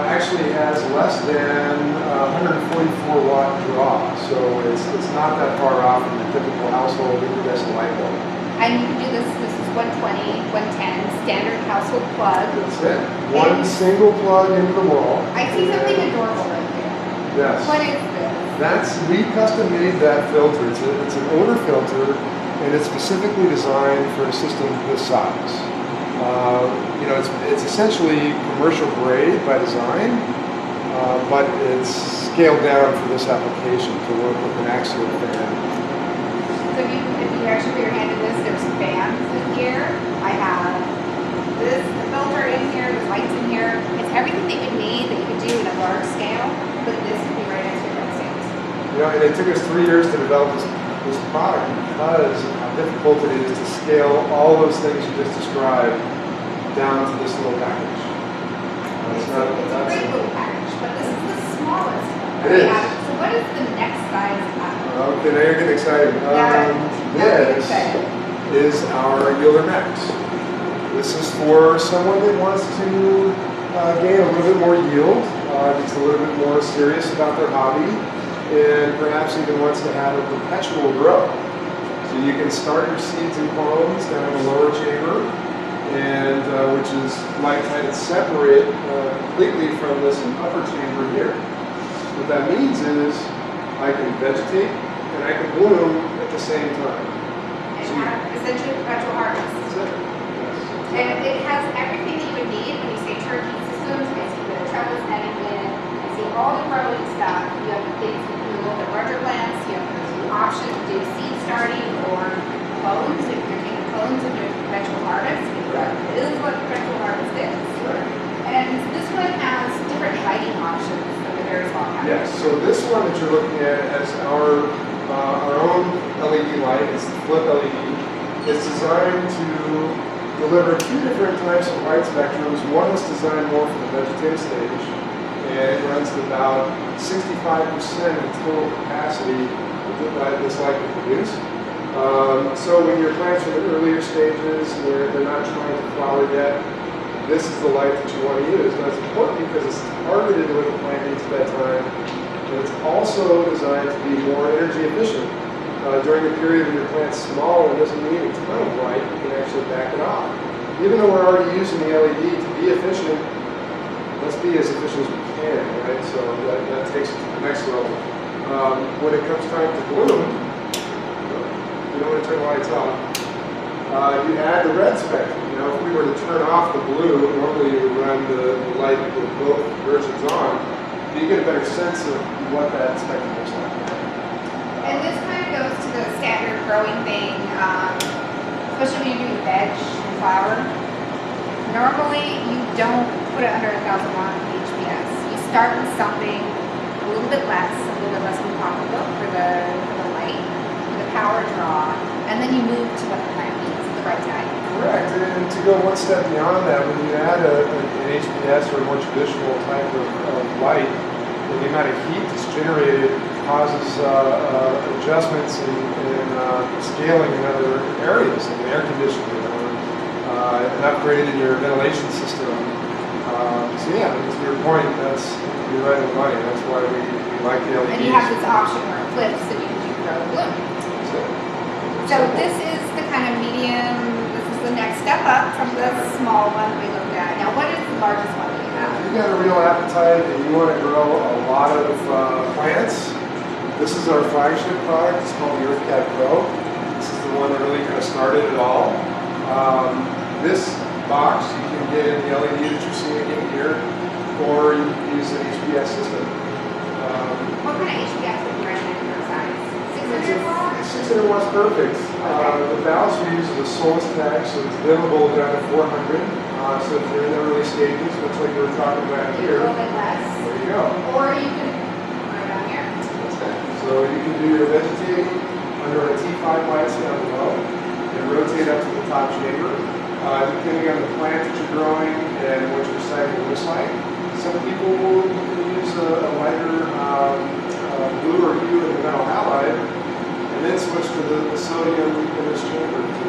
actually has less than 144 watt draw, so it's not that far off from the typical household incandescent light bulb. And you can do this is 120, 110, standard household plug. That's it. One single plug into the wall. I see something adorable right here. Yes. What is this? We custom made that filter. It's an odor filter, and it's specifically designed for a system this size. It's essentially commercial grade by design, but it's scaled down for this application to work with an axial fan. So if you actually put your hand in this, there's fans in here. I have this filter in here, there's lights in here. It's everything that you need that you could do in a large scale, but this would be right next to your workspace. And it took us 3 years to develop this product because of how difficult it is to scale all those things you just described down to this little package. It's a great little package, but this is the smallest. It is. So what is the next size up? Okay, now you're getting excited. This is our Yielder Max. This is for someone that wants to gain a little bit more yield, gets a little bit more serious about their hobby, and perhaps even wants to have a perpetual grow. So you can start your seeds and clones down in the lower chamber, and which is light tight and separate completely from this upper chamber here. What that means is I can vegetate and I can bloom at the same time. And have essentially perpetual harvest. That's it. Yes. And it has everything that you would need when you say turnkey systems. I see the trellis netting in. I see all the growing stuff. You have the things that do a little bit larger plants. You have the option to do seed starting or clones. If you're taking clones and doing perpetual harvest, this is what perpetual harvest is. And this one has different lighting options for the various wall cabinets. Yes, so this one that you're looking at has our own LED light. It's the flip LED. It's designed to deliver 2 different types of light spectrums. One is designed more for the vegetative stage, and it runs at about 65% of the total capacity that this light can produce. So when your plants are in the earlier stages and they're not trying to flower yet, this is the light that you want to use. And that's important because it's targeted to what the plant needs at that time. And it's also designed to be more energy efficient. During the period when your plant's small and doesn't need a ton of light, you can actually back it off. Even though we're already using the LED to be efficient, let's be as efficient as we can, right? So that takes it to the next level. When it comes time to bloom, you don't want to turn the lights off. You add the red spectrum. You know, if we were to turn off the blue, normally you would run the light with both versions on, but you get a better sense of what that spectrum looks like. And this kind of goes to the standard growing thing, especially when you're doing veg and flower. Normally, you don't put it under 1,000 watt HPS. You start with something a little bit less than pocketbook for the light, for the power draw, and then you move to what the plant needs at the right time. Correct, and to go one step beyond that, when you add an HPS or a more traditional type of light, the amount of heat that's generated causes adjustments in scaling in other areas, like air conditioning or an upgrade in your ventilation system. So yeah, to your point, you're right on the money. That's why we like the LEDs. And you have this option where it flips so you can do grow bloom. So this is the kind of medium, this is the next step up from the small one we looked at. Now what is the largest one that you have? If you've got a real appetite and you want to grow a lot of plants, this is our flagship product. It's called the EarthCat Pro. This is the one that really kind of started it all. This box you can get in the LED that you're seeing in here, or you can use an HPS system. What kind of HPS would you recommend for size? 600 watts? 600 watts perfect. The valves we use is a Solus tag, so it's dimmable down to 400. So if you're in the early stages, much like we were talking about A here, little bit less. there you go. Or you can put it down here. So you can do your vegetating under a T5 lights down below and rotate up to the top chamber. Depending on the plant that you're growing and what your site looks like. Some people will use a lighter blue or hue in the metal halide and then switch to the sodium in this chamber to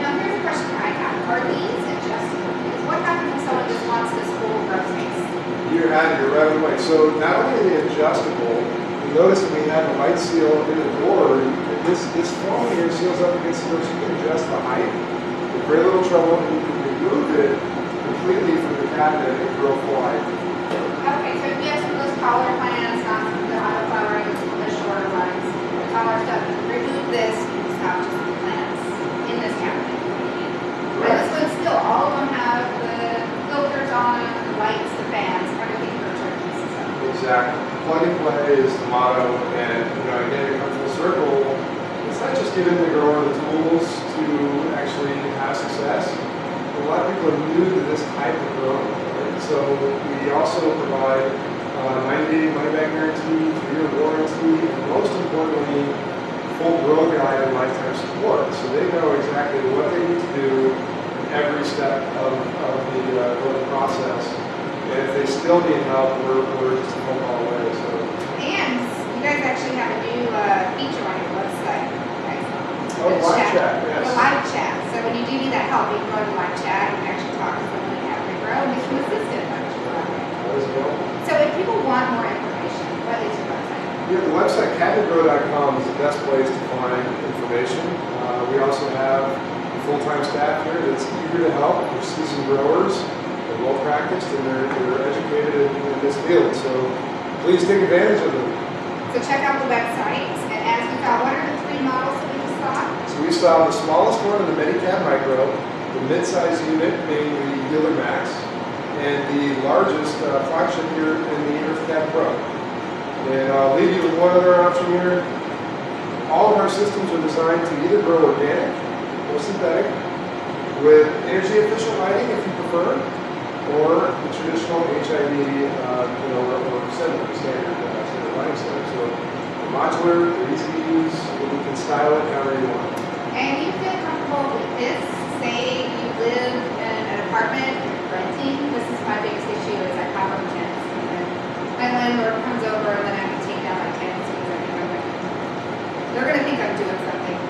Now here's a question I have. Are these adjustable? Because what happens if someone just wants this whole grow space? You're right away. So not only are they adjustable, you notice that we have a light seal in the door. This foam here seals up against the door, so you can adjust the height. Very little trouble, and you can remove it completely from the cabinet and grow full height. Okay, so if you have some of those taller plants, not the auto flowering, some of the shorter ones, the taller stuff, remove this, you just have just the plants in this cabinet. And this one still, all of them have the filters on them, the lights, the fans, everything for a turnkey system. Exactly. Plug and play is the motto, and again, it comes full circle. It's not just giving the grower the tools to actually have success. A lot of people are new to this type of growing. Right? So we also provide 90-day money-back guarantee, 3-year warranty, and most importantly, full grow guide and lifetime support. So they know exactly what they need to do in every step of the growing process. And if they still need help, we're just a phone call away. So. And you guys actually have a new feature on your website. Oh, live chat, yes. The live chat. So when you do need that help, you can go to live chat and actually talk to someone you have to grow and get you assisted. So if people want more information, what is your website? Yeah, the website cabinetgrow.com is the best place to find information. We also have a full-time staff here that's eager to help. They're seasoned growers, they're well practiced, and they're educated in this field. So please take advantage of them. So check out the website. And as we saw, what are the 3 models that we just saw? So we saw the smallest one in the Medicab Micro, the mid-size unit being the Dealer Max, and the largest flagship here in the EarthCat Pro. And I'll leave you with one other option here. All of our systems are designed to either grow organic or synthetic, with energy efficient lighting if you prefer, or the traditional HID, or standard lighting setup. So they're modular, they're easy to use, and you can style it however you want. And you feel comfortable with this? Say you live in an apartment, you're renting. This is my biggest issue is I have on tenants. My landlord comes over and then I have to take down my tenants because I think they're going to think I'm doing something.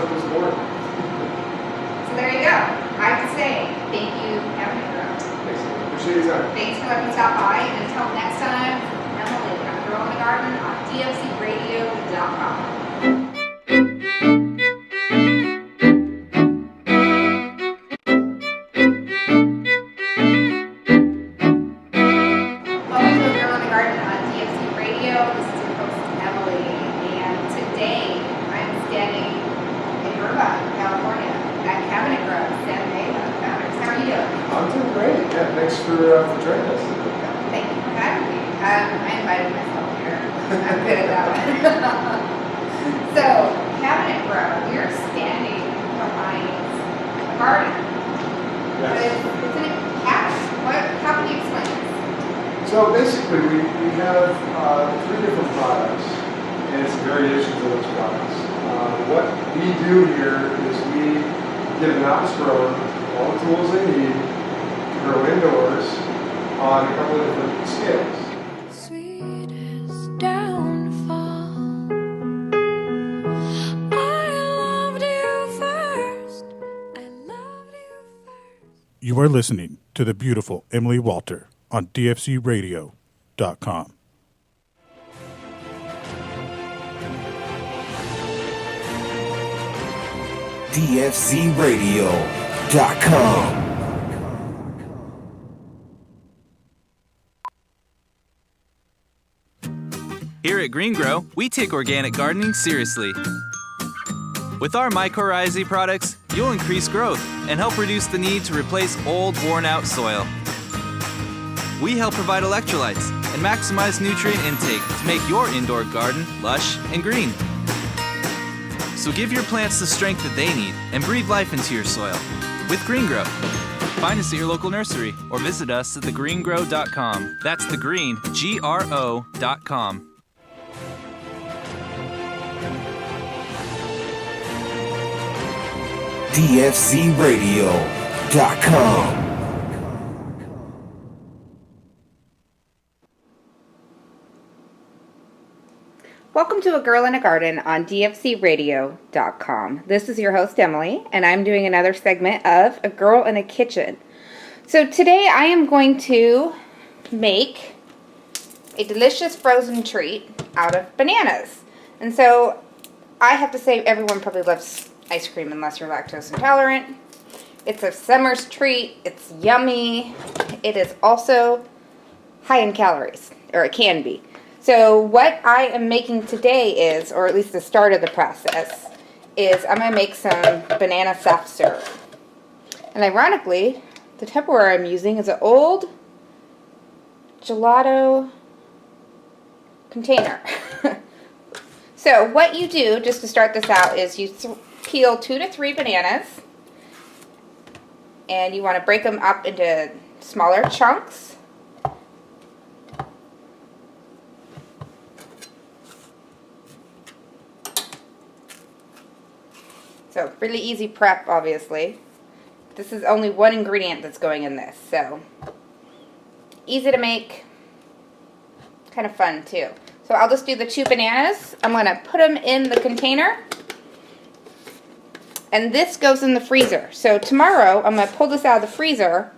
concept was born. So there you go. I have to say, thank you, Cabinet Grow. Thanks. Appreciate your time. Thanks for letting me stop by. And until next time, Emily, I'm Girl in the Garden on dfcradio.com. Welcome to A Girl in the Garden on DFC Radio. This is your host, Emily. And today, I'm standing in Irvine, California, at Cabinet Grow, San Diego. Founders, how are you doing? I'm doing great. Yeah, thanks for joining us. Thank you for having me. I invited myself here. I'm good at that one. So, Cabinet Grow, we're standing behind a garden. Yes. It's in a cabinet. How can you explain this? So basically, we have 3 different products and some variations of those products. What we do here is we give novice growers all the tools they need to grow indoors on a couple of different scales. Sweetest downfall. I loved you first. I loved you first. You are listening to the beautiful Emily Walter on dfcradio.com. dfcradio.com. Here at Green Grow, we take organic gardening seriously. With our mycorrhizae products, you'll increase growth and help reduce the need to replace old, worn-out soil. We help provide electrolytes and maximize nutrient intake to make your indoor garden lush and green. So give your plants the strength that they need and breathe life into your soil with Green Grow. Find us at your local nursery or visit us at thegreengrow.com. That's the green, GRO.com. dfcradio.com. Welcome to A Girl in a Garden on dfcradio.com. This is your host, Emily, and I'm doing another segment of A Girl in a Kitchen. So today I am going to make a delicious frozen treat out of bananas. And so I have to say everyone probably loves ice cream unless you're lactose intolerant. It's a summer's treat. It's yummy. It is also high in calories, or it can be. So what I am making today is, or at least the start of the process, is I'm going to make some banana soft syrup. And ironically, the Tupperware I'm using is an old gelato container. So what you do, just to start this out, is you peel 2 to 3 bananas. And you want to break them up into smaller chunks. So, really easy prep, obviously. This is only one ingredient that's going in this, so easy to make, kind of fun too. So I'll just do the 2 bananas. I'm going to put them in the container, and this goes in the freezer. So tomorrow, I'm going to pull this out of the freezer,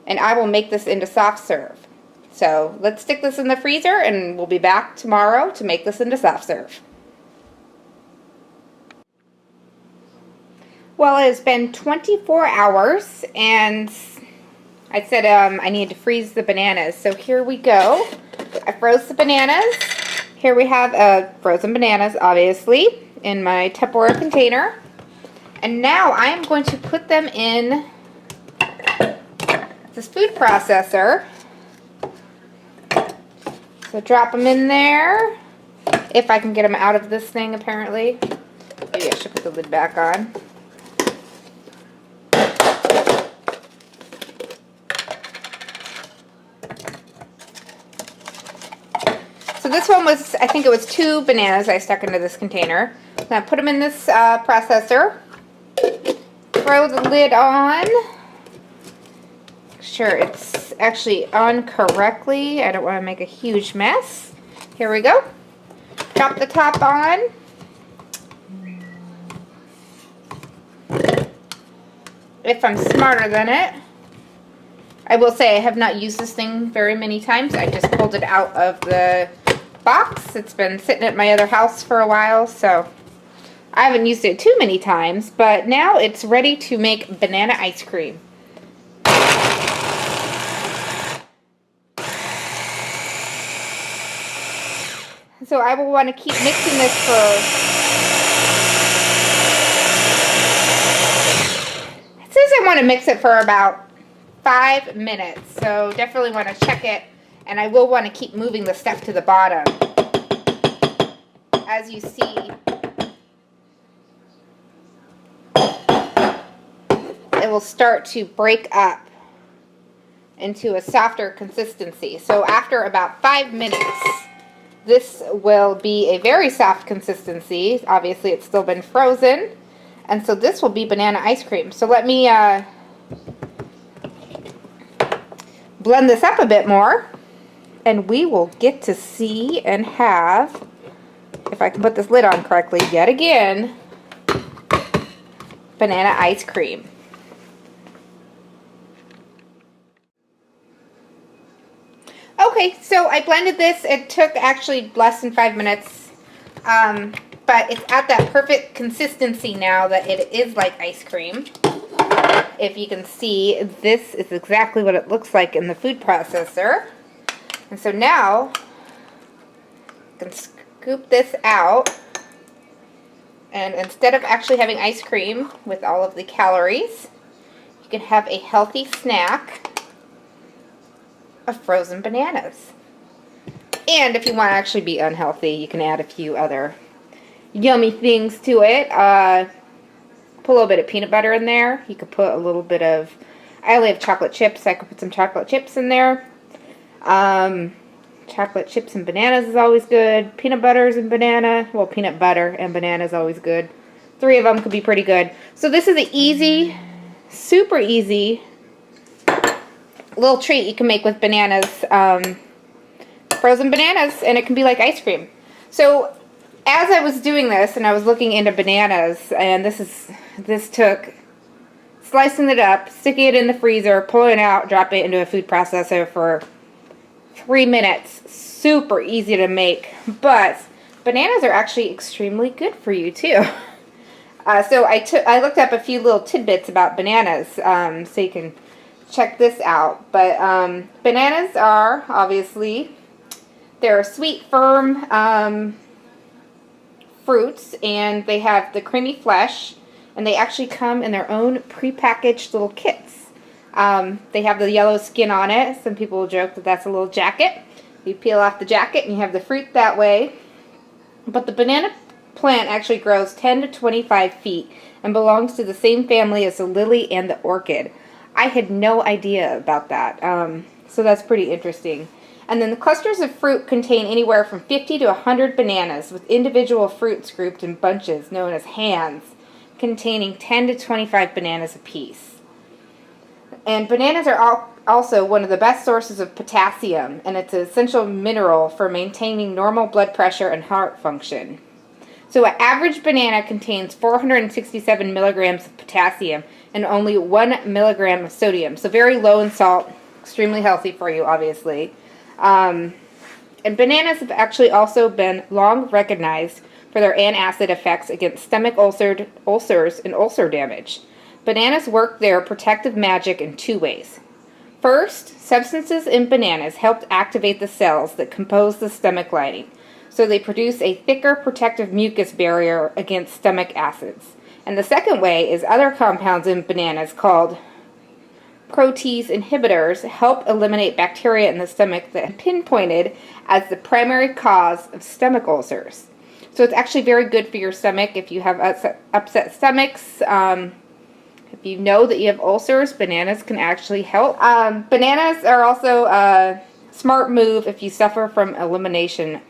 and I will make this into soft serve. So let's stick this in the freezer, and we'll be back tomorrow to make this into soft serve. Well, it has been 24 hours, and I said I needed to freeze the bananas. So here we go. I froze the bananas. Here we have frozen bananas, obviously, in my Tupperware container. And now I am going to put them in this food processor. So drop them in there. If I can get them out of this thing, apparently. Maybe I should put the lid back on. So this one was, I think it was 2 bananas I stuck into this container. I'm going to put them in this processor. Throw the lid on. Make sure it's actually on correctly. I don't want to make a huge mess. Here we go. Drop the top on. if I'm smarter than it. I will say I have not used this thing very many times. I just pulled it out of the box. It's been sitting at my other house for a while, so I haven't used it too many times, but now it's ready to make banana ice cream. So I will want to keep mixing this for... It says I want to mix it for about 5 minutes, so definitely want to check it, and I will want to keep moving the stuff to the bottom. As you see, it will start to break up into a softer consistency. So after about 5 minutes, this will be a very soft consistency. Obviously, it's still been frozen. And so this will be banana ice cream. So let me blend this up a bit more. And we will get to see and have, if I can put this lid on correctly, yet again, banana ice cream. Okay, so I blended this. It took actually less than 5 minutes, but it's at that perfect consistency now that it is like ice cream. If you can see, this is exactly what it looks like in the food processor. And so now, I can scoop this out, and instead of actually having ice cream with all of the calories, you can have a healthy snack of frozen bananas. And if you want to actually be unhealthy, you can add a few other yummy things to it. Put a little bit of peanut butter in there. You could put a little bit of, I only have chocolate chips. I could put some chocolate chips in there. Chocolate chips and bananas is always good. Peanut butters and banana. Well, peanut butter and banana is always good. 3 of them could be pretty good. So this is an easy, super easy little treat you can make with bananas. Frozen bananas, and it can be like ice cream. So as I was doing this and I was looking into bananas, and this took slicing it up, sticking it in the freezer, pulling it out, dropping it into a food processor for 3 minutes. Super easy to make, but bananas are actually extremely good for you too. So I looked up a few little tidbits about bananas, so you can check this out. But bananas are obviously, they're sweet, firm fruits, and they have the creamy flesh, and they actually come in their own prepackaged little kits. They have the yellow skin on it. Some people will joke that that's a little jacket. You peel off the jacket and you have the fruit that way. But the banana plant actually grows 10 to 25 feet and belongs to the same family as the lily and the orchid. I had no idea about that. So that's pretty interesting. And then the clusters of fruit contain anywhere from 50 to 100 bananas, with individual fruits grouped in bunches known as hands, containing 10 to 25 bananas apiece. And bananas are also one of the best sources of potassium, and it's an essential mineral for maintaining normal blood pressure and heart function. So an average banana contains 467 milligrams of potassium and only 1 milligram of sodium. So very low in salt, extremely healthy for you, obviously. And bananas have actually also been long recognized for their antacid effects against stomach ulcers and ulcer damage. Bananas work their protective magic in 2 ways. First, substances in bananas help activate the cells that compose the stomach lining, so they produce a thicker protective mucus barrier against stomach acids. And the second way is other compounds in bananas called protease inhibitors help eliminate bacteria in the stomach that are pinpointed as the primary cause of stomach ulcers. So it's actually very good for your stomach if you have upset stomachs. If you know that you have ulcers, bananas can actually help. Bananas are also a smart move if you suffer from elimination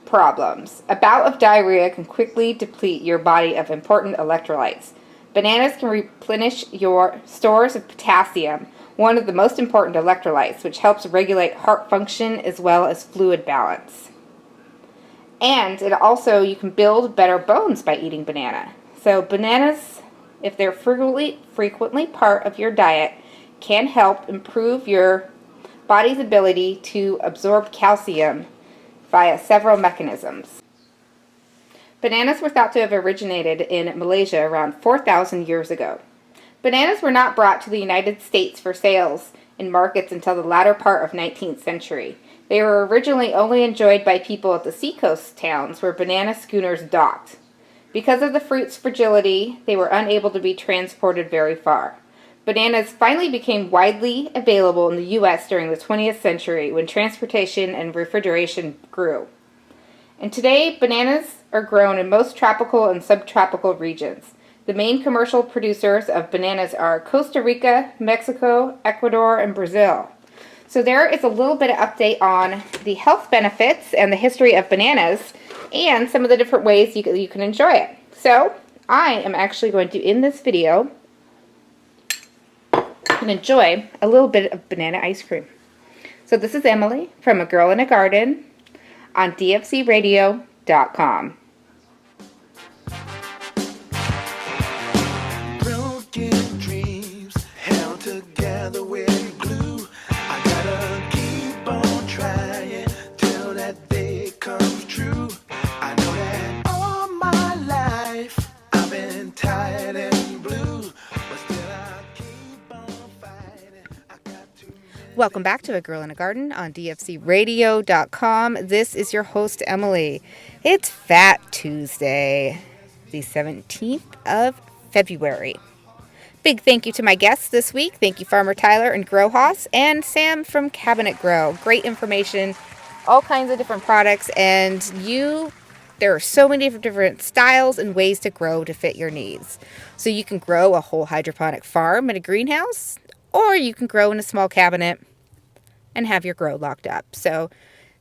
problems. A bout of diarrhea can quickly deplete your body of important electrolytes. Bananas can replenish your stores of potassium, one of the most important electrolytes, which helps regulate heart function as well as fluid balance. And it also, you can build better bones by eating banana. So bananas if they're frequently part of your diet, can help improve your body's ability to absorb calcium via several mechanisms. Bananas were thought to have originated in Malaysia around 4,000 years ago. Bananas were not brought to the United States for sales in markets until the latter part of 19th century. They were originally only enjoyed by people at the seacoast towns where banana schooners docked. Because of the fruit's fragility, they were unable to be transported very far. Bananas finally became widely available in the U.S. during the 20th century when transportation and refrigeration grew. And today, bananas are grown in most tropical and subtropical regions. The main commercial producers of bananas are Costa Rica, Mexico, Ecuador, and Brazil. So there is a little bit of update on the health benefits and the history of bananas and some of the different ways you can enjoy it. So I am actually going to end this video and enjoy a little bit of banana ice cream. So this is Emily from A Girl in a Garden on dfcradio.com. Broken dreams held together with glue. I gotta keep on trying till that day comes true. I know that all my life I've been tired and blue, but still I keep on fighting. I got to. Welcome back to A Girl in a Garden on dfcradio.com. This is your host, Emily. It's Fat Tuesday, the 17th of February. Big thank you to my guests this week. Thank you, Farmer Tyler and Growhaus, and Sam from Cabinet Grow. Great information, all kinds of different products, and there are so many different styles and ways to grow to fit your needs. So you can grow a whole hydroponic farm in a greenhouse, or you can grow in a small cabinet and have your grow locked up. So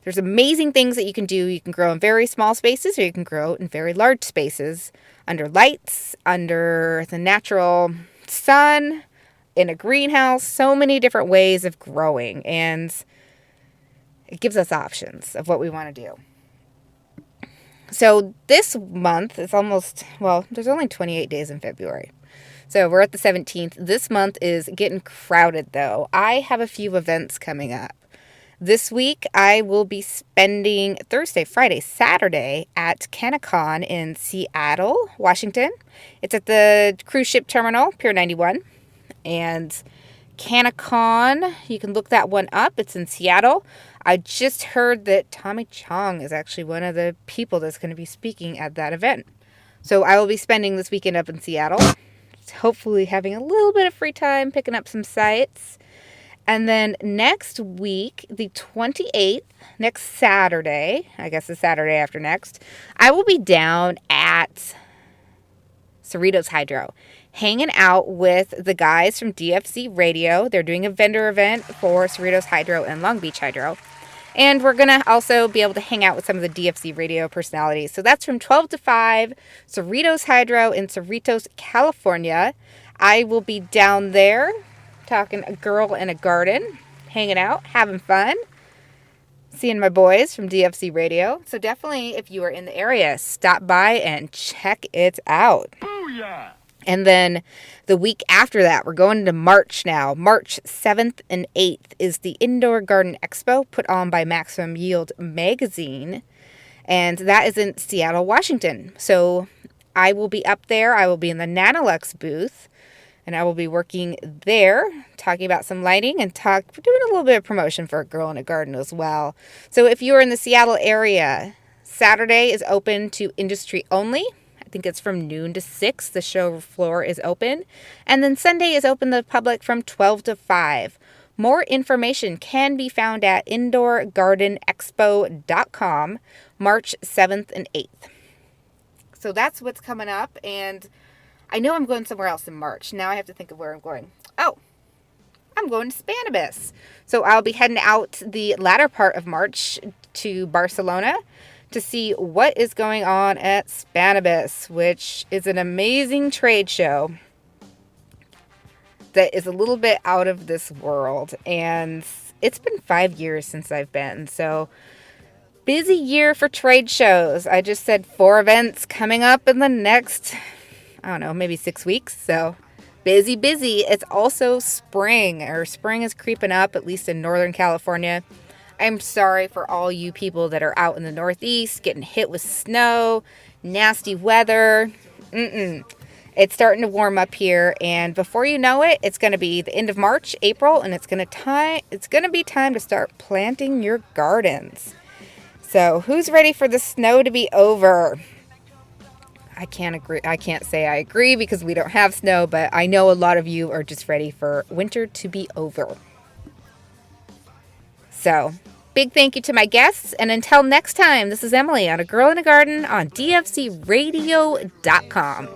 there's amazing things that you can do. You can grow in very small spaces, or you can grow in very large spaces, under lights, under the natural sun, in a greenhouse. So many different ways of growing, and it gives us options of what we want to do. So this month is there's only 28 days in February. So we're at the 17th. This month is getting crowded, though. I have a few events coming up. This week, I will be spending Thursday, Friday, Saturday at CanaCon in Seattle, Washington. It's at the cruise ship terminal, Pier 91. And CanaCon, you can look that one up. It's in Seattle. I just heard that Tommy Chong is actually one of the people that's going to be speaking at that event. So I will be spending this weekend up in Seattle, hopefully having a little bit of free time, picking up some sites. And then next week, the 28th, next Saturday, I guess the Saturday after next, I will be down at Cerritos Hydro, hanging out with the guys from DFC Radio. They're doing a vendor event for Cerritos Hydro and Long Beach Hydro. And we're going to also be able to hang out with some of the DFC Radio personalities. So that's from 12 to 5, Cerritos Hydro in Cerritos, California. I will be down there talking A Girl in a Garden, hanging out, having fun, seeing my boys from DFC Radio. So definitely, if you are in the area, stop by and check it out. Booyah! And then the week after that, we're going into March now. March 7th and 8th is the Indoor Garden Expo put on by Maximum Yield Magazine. And that is in Seattle, Washington. So I will be up there. I will be in the Nanolux booth. And I will be working there, talking about some lighting and doing a little bit of promotion for A Girl in a Garden as well. So if you're in the Seattle area, Saturday is open to industry only. I think it's from noon to 6. The show floor is open. And then Sunday is open to the public from 12 to 5. More information can be found at indoorgardenexpo.com, March 7th and 8th. So that's what's coming up, and I know I'm going somewhere else in March. Now I have to think of where I'm going. Oh, I'm going to Spanibus. So I'll be heading out the latter part of March to Barcelona to see what is going on at Spanibus, which is an amazing trade show that is a little bit out of this world. And it's been 5 years since I've been. So busy year for trade shows. I just said 4 events coming up in the next, I don't know, maybe 6 weeks. So busy, busy. It's also spring, or spring is creeping up, at least in Northern California. I'm sorry for all you people that are out in the Northeast getting hit with snow, nasty weather. It's starting to warm up here, and before you know it, it's going to be the end of March, April, and it's going to be time to start planting your gardens. So, who's ready for the snow to be over? I can't say I agree because we don't have snow, but I know a lot of you are just ready for winter to be over. So, big thank you to my guests, and until next time, this is Emily on A Girl in a Garden on DFCRadio.com.